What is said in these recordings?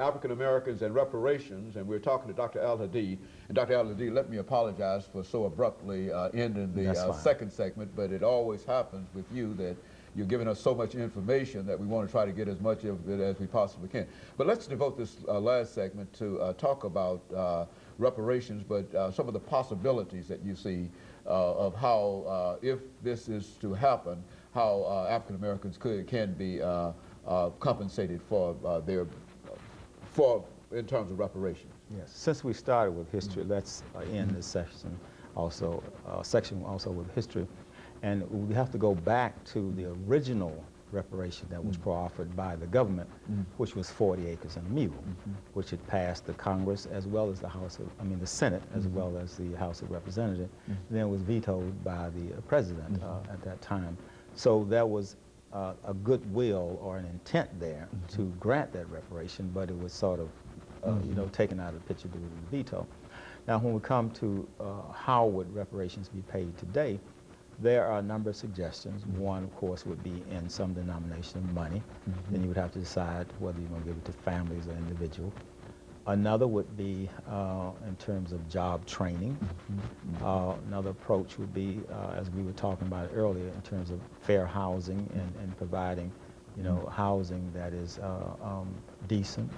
African Americans and reparations, and we're talking to Dr. Hadid. And Dr. Hadid, let me apologize for so abruptly ending the second segment, but it always happens with you that you're giving us so much information that we want to try to get as much of it as we possibly can. But let's devote this last segment to talk about reparations, but some of the possibilities that you see of how, if this is to happen, how African Americans can be compensated for in terms of reparations. Yes. Since we started with history, let's end this section also with history, and we have to go back to the original reparation that was proffered by the government, which was 40 acres and a mule, which had passed the Congress as well as the the Senate as well as the House of Representatives, and then was vetoed by the president at that time. So there was a goodwill or an intent there to grant that reparation, but it was sort of, taken out of the picture due to the veto. Now, when we come to how would reparations be paid today, there are a number of suggestions. One, of course, would be in some denomination of money. Then you would have to decide whether you're going to give it to families or individuals. Another would be in terms of job training. Another approach would be, as we were talking about earlier, in terms of fair housing and providing, housing that is decent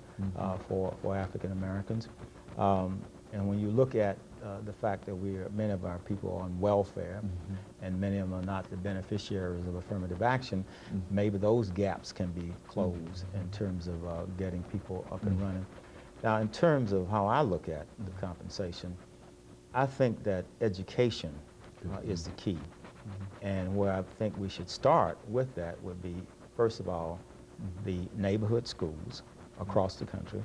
for African Americans. And when you look at the fact that many of our people are on welfare, and many of them are not the beneficiaries of affirmative action, maybe those gaps can be closed in terms of getting people up and running. Now, in terms of how I look at the compensation, I think that education is the key. And where I think we should start with that would be, first of all, the neighborhood schools across the country,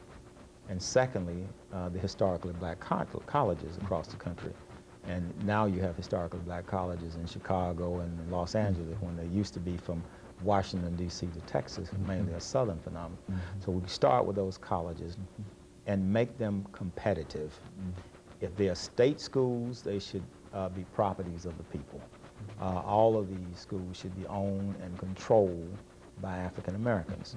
and secondly, the historically black colleges across the country. And now you have historically black colleges in Chicago and Los Angeles, when they used to be from Washington, D.C. to Texas, mainly a southern phenomenon. So we start with those colleges and make them competitive. If they are state schools, they should be properties of the people. All of these schools should be owned and controlled by African Americans.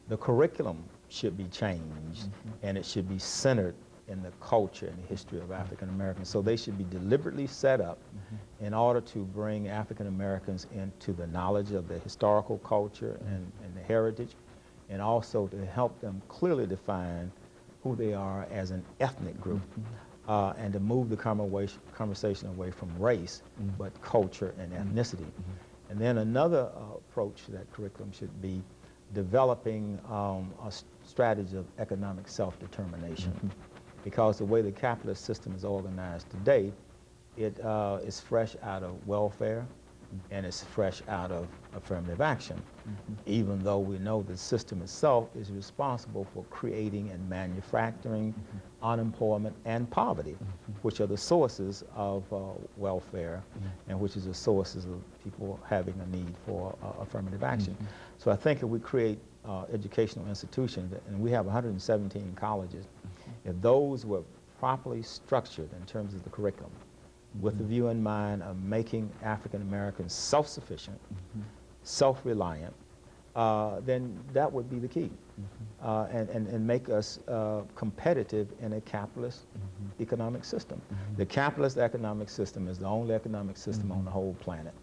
The curriculum should be changed, and it should be centered in the culture and the history of African Americans. So they should be deliberately set up in order to bring African Americans into the knowledge of the historical culture and the heritage, and also to help them clearly define who they are as an ethnic group, and to move the conversation away from race, but culture and ethnicity. And then another approach to that curriculum should be developing a strategy of economic self-determination. Because the way the capitalist system is organized today, it is fresh out of welfare, and it's fresh out of affirmative action, even though we know the system itself is responsible for creating and manufacturing unemployment and poverty, which are the sources of welfare, and which is the sources of people having a need for affirmative action. So I think if we create educational institutions, and we have 117 colleges, if those were properly structured in terms of the curriculum, with the view in mind of making African Americans self-sufficient, self-reliant, then that would be the key. And make us competitive in a capitalist economic system. The capitalist economic system is the only economic system on the whole planet.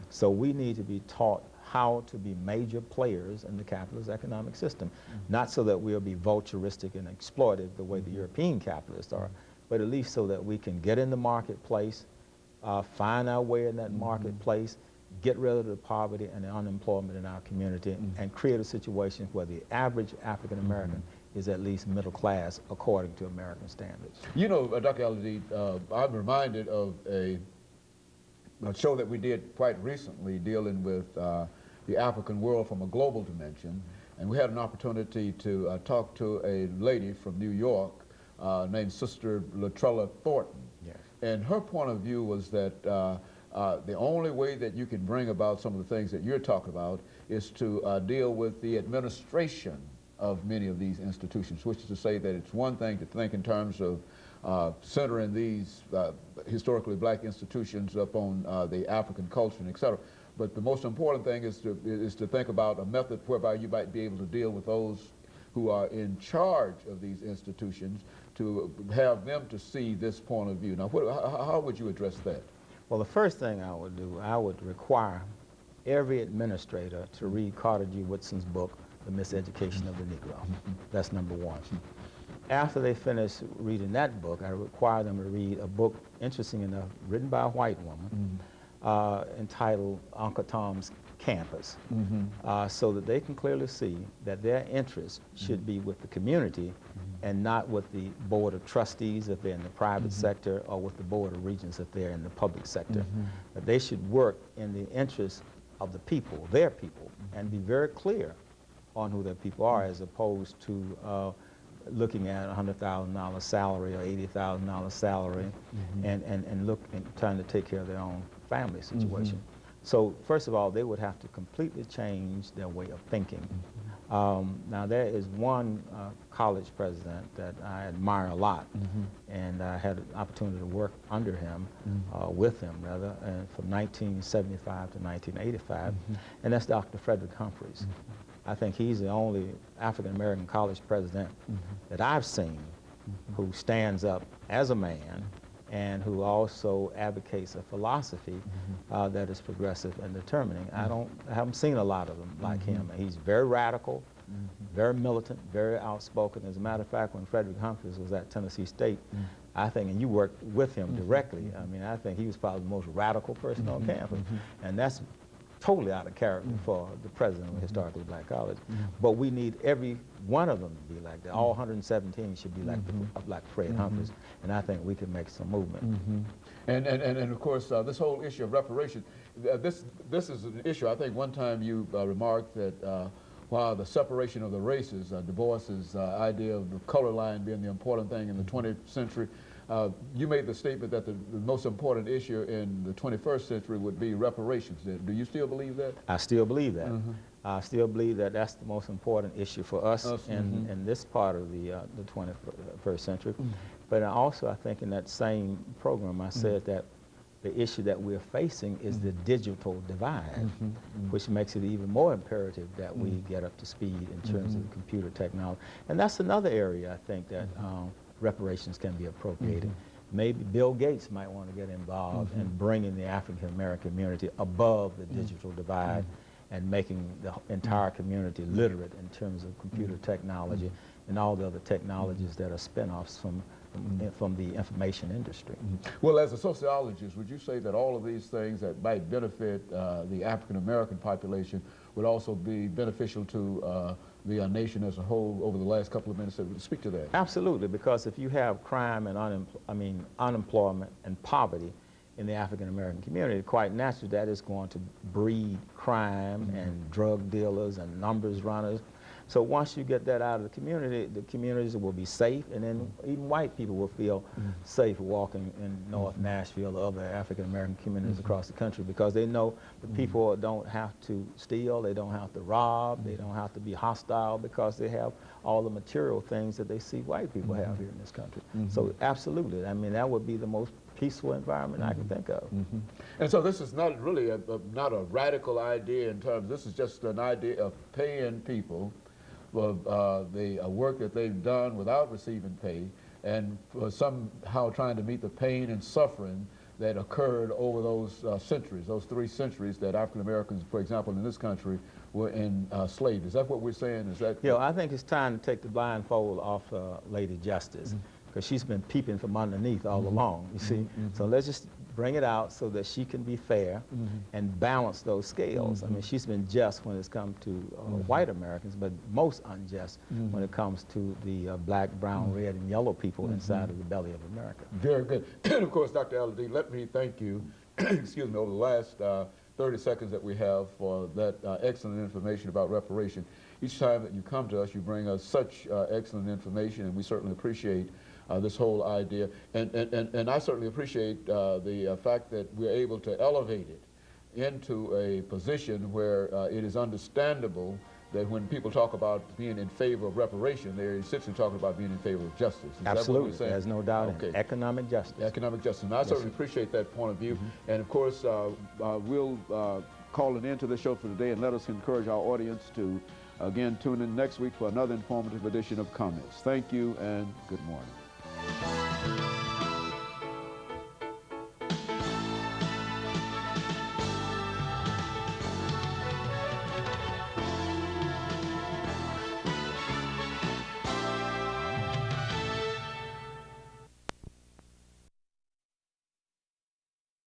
So we need to be taught how to be major players in the capitalist economic system. Not so that we'll be vulturistic and exploitive the way the European capitalists are, but at least so that we can get in the marketplace, find our way in that marketplace, get rid of the poverty and the unemployment in our community, and create a situation where the average African American is at least middle class according to American standards. You know, Dr. Hadid, I'm reminded of a show that we did quite recently dealing with the African world from a global dimension, and we had an opportunity to talk to a lady from New York named Sister Latrella Thornton. Yes. And her point of view was that the only way that you can bring about some of the things that you're talking about is to deal with the administration of many of these institutions, which is to say that it's one thing to think in terms of centering these historically black institutions upon the African culture and et cetera. But the most important thing is to think about a method whereby you might be able to deal with those who are in charge of these institutions to have them to see this point of view. Now, how would you address that? Well, the first thing I would do, I would require every administrator to read Carter G. Woodson's book, The Miseducation of the Negro. That's number one. After they finish reading that book, I require them to read a book, interesting enough, written by a white woman, entitled Uncle Tom's Campus, so that they can clearly see that their interest should be with the community and not with the Board of Trustees if they're in the private sector, or with the Board of Regents if they're in the public sector. That they should work in the interest of the people, their people, and be very clear on who their people are, as opposed to looking at a $100,000 salary or $80,000 salary and trying to take care of their own family situation. So first of all, they would have to completely change their way of thinking. Now there is one college president that I admire a lot, and I had an opportunity to work under him, with him rather, from 1975 to 1985, and that's Dr. Frederick Humphreys. I think he's the only African-American college president that I've seen who stands up as a man and who also advocates a philosophy that is progressive and determining. I haven't seen a lot of them like him. He's very radical, very militant, very outspoken. As a matter of fact, when Frederick Humphreys was at Tennessee State, I think, and you worked with him directly, I mean, I think he was probably the most radical person on campus. And that's totally out of character for the president of a historically black college. But we need every one of them to be like that. All 117 should be like Fred Humphreys, and I think we can make some movement. And of course, this whole issue of reparation, this is an issue. I think one time you remarked that while the separation of the races, Du Bois's idea of the color line being the important thing in the 20th century, you made the statement that the most important issue in the 21st century would be reparations. Do you still believe that? I still believe that. I still believe that that's the most important issue for us in this part of the 21st century. But also, I think in that same program, I said that the issue that we're facing is the digital divide, which makes it even more imperative that we get up to speed in terms of computer technology. And that's another area, I think, that reparations can be appropriated. Maybe Bill Gates might want to get involved in bringing the African American community above the digital divide and making the entire community literate in terms of computer technology and all the other technologies that are spin-offs from the information industry. Well, as a sociologist, would you say that all of these things that might benefit the African American population would also be beneficial to the nation as a whole over the last couple of minutes? Speak to that. Absolutely, because if you have crime and unemployment and poverty in the African American community, quite naturally that is going to breed crime and drug dealers and numbers runners. So once you get that out of the communities will be safe, and then even white people will feel safe walking in North Nashville or other African American communities across the country, because they know the people don't have to steal, they don't have to rob, they don't have to be hostile, because they have all the material things that they see white people have here in this country. So absolutely, I mean, that would be the most peaceful environment I can think of. And so this is not really not a radical idea in terms, this is just an idea of paying people for the work that they've done without receiving pay, and for somehow trying to meet the pain and suffering that occurred over those centuries, those 3 centuries that African Americans, for example, in this country, were enslaved. Is that what we're saying? Is that? Yeah, I think it's time to take the blindfold off Lady Justice, because she's been peeping from underneath all along, you see. So let's just bring it out so that she can be fair and balance those scales. I mean, she's been just when it's come to white Americans, but most unjust when it comes to the black, brown, red, and yellow people inside of the belly of America. Very good. And of course, Dr. Hadid, let me thank you, excuse me, over the last 30 seconds that we have for that excellent information about reparation. Each time that you come to us, you bring us such excellent information, and we certainly appreciate this whole idea. And I certainly appreciate the fact that we're able to elevate it into a position where it is understandable that when people talk about being in favor of reparation, they're essentially talking about being in favor of justice. Is Absolutely, that what we're saying? There's no doubt in it. Economic justice. Economic justice. And I certainly appreciate that point of view. And of course, we'll call an end to this show for today, and let us encourage our audience to Again, tune in next week for another informative edition of Comments. Thank you and good morning.